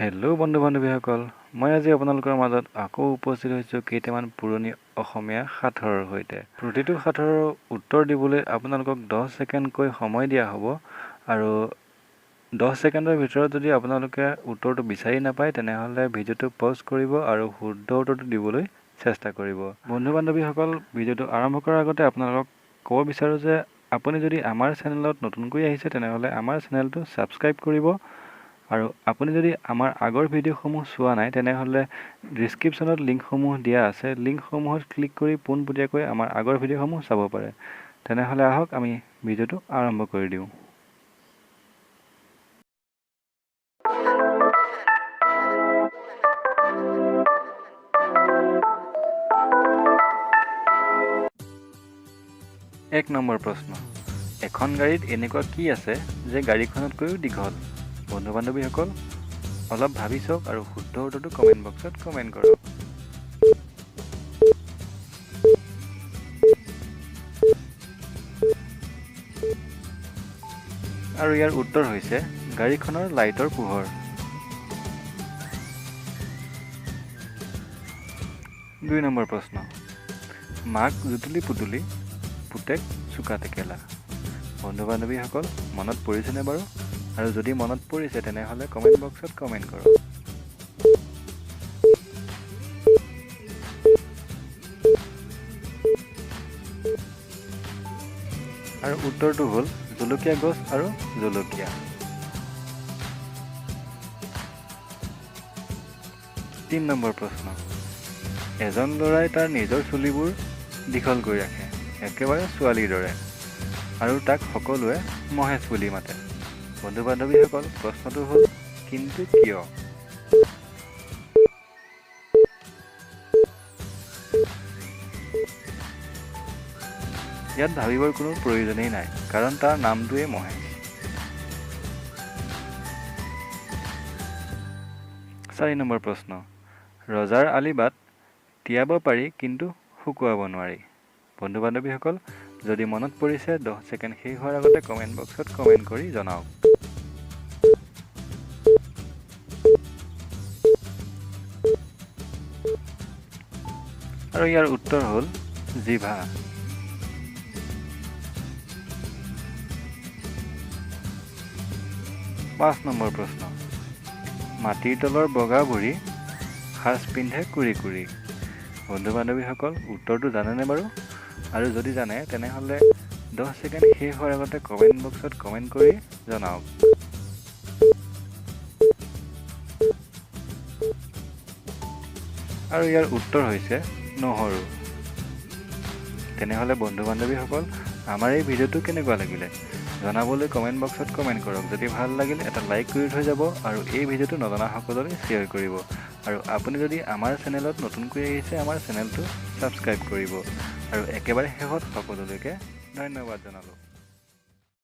Hello' বন্ধু-বান্ধৱীসকল, মই আজি আপোনালোকৰ মাজত আকৌ উপস্থিত হৈছোঁ কেইটামান পুৰণি অসমীয়া সাঁথৰৰ সৈতে। প্ৰতিটো সাঁথৰৰ উত্তৰ দিবলৈ আপোনালোকক 10 ছেকেণ্ডকৈ সময় দিয়া হ'ব আৰু 10 ছেকেণ্ডৰ ভিতৰত যদি আপোনালোকে উত্তৰটো বিচাৰি নাপায় তেনেহ'লে ভিডিঅ'টো পজ কৰিব আৰু শুদ্ধ উত্তৰটো দিবলৈ চেষ্টা কৰিব। বন্ধু-বান্ধৱীসকল, ভিডিঅ'টো আৰম্ভ কৰাৰ আগতে আপোনালোকক ক'ব বিচাৰোঁ যে আপুনি যদি আমাৰ চেনেলত নতুনকৈ আহিছে তেনেহ'লে আমাৰ চেনেলটো ছাবস্ক্ৰাইব কৰিব আৰু আপুনি যদি আমাৰ আগৰ ভিডিঅ'সমূহ চোৱা নাই তেনেহ'লে ডিছক্ৰিপশ্যনত লিংকসমূহ দিয়া আছে। লিংকসমূহত ক্লিক কৰি পোনপটীয়াকৈ আমাৰ আগৰ ভিডিঅ'সমূহ চাব পাৰে। তেনেহ'লে আহক আমি ভিডিঅ'টো আৰম্ভ কৰি দিওঁ। এক নম্বৰ প্ৰশ্ন, এখন গাড়ীত এনেকুৱা কি আছে যে গাড়ীখনতকৈও দীঘল? বন্ধু-বান্ধৱীসকল, অলপ ভাবি চাওক আৰু শুদ্ধ উত্তৰটো কমেণ্ট বক্সত কমেণ্ট কৰক। আৰু ইয়াৰ উত্তৰ হৈছে গাড়ীখনৰ লাইটৰ পোহৰ। 2 নম্বৰ প্ৰশ্ন, মাক জুতুলি পুতুলি, পুতেক চোকা টেকেলা। বন্ধু-বান্ধৱীসকল, মনত পৰিছেনে বাৰু? আৰু যদি মনত পৰিছে তেনেহ'লে কমেণ্ট বক্সত কমেণ্ট কৰক। আৰু উত্তৰটো হ'ল জলকীয়া গছ আৰু জলকীয়া। 3 নম্বৰ প্ৰশ্ন, এজন ল'ৰাই তাৰ নিজৰ চুলিবোৰ দীঘল কৰি ৰাখে, একেবাৰে ছোৱালীৰ দৰে, আৰু তাক সকলোৱে মহেশ বুলি মাতে। বন্ধু-বান্ধৱীসকল, প্ৰশ্নটো হ'ল কিন্তু কিয়? ইয়াত ভাবিবৰ কোনো প্ৰয়োজনেই নাই, কাৰণ তাৰ নামটোৱেই মহেশ। 4 নম্বৰ প্ৰশ্ন, ৰজাৰ আলিবাট তিয়াব পাৰি কিন্তু শুকুৱাব নোৱাৰি। বন্ধু-বান্ধৱীসকল, যদি মনত পৰিছে 10 ছেকেণ্ড শেষ হোৱাৰ আগতে কমেণ্ট বক্সত কমেণ্ট কৰি জনাওক। আৰু ইয়াৰ উত্তৰ হ'ল জিভা। 5 নম্বৰ প্ৰশ্ন, মাটিৰ তলৰ বগা বুঢ়ী সাজ পিন্ধে কুৰি কুৰি। বন্ধু-বান্ধৱীসকল, উত্তৰটো জানেনে বাৰু? আৰু যদি জানে তেনেহ'লে 10 ছেকেণ্ড শেষ হোৱাৰ আগতে কমেণ্ট বক্সত কমেণ্ট কৰি জনাওক। আৰু ইয়াৰ উত্তৰ হৈছে নহৰু। তেনেহ'লে বন্ধু-বান্ধৱীসকল, আমাৰ এই ভিডিঅ'টো কেনেকুৱা লাগিলে জনাবলৈ কমেণ্ট বক্সত কমেণ্ট কৰক। যদি ভাল লাগিলে এটা লাইক কৰি থৈ যাব আৰু এই ভিডিঅ'টো নজনা সকললৈ শ্বেয়াৰ কৰিব। আৰু আপুনি যদি আমাৰ চেনেলত নতুনকৈ আহিছে আমাৰ চেনেলটো ছাবস্ক্ৰাইব কৰিব। আৰু একেবাৰে শেষত সকলোলৈকে ধন্যবাদ জনালোঁ।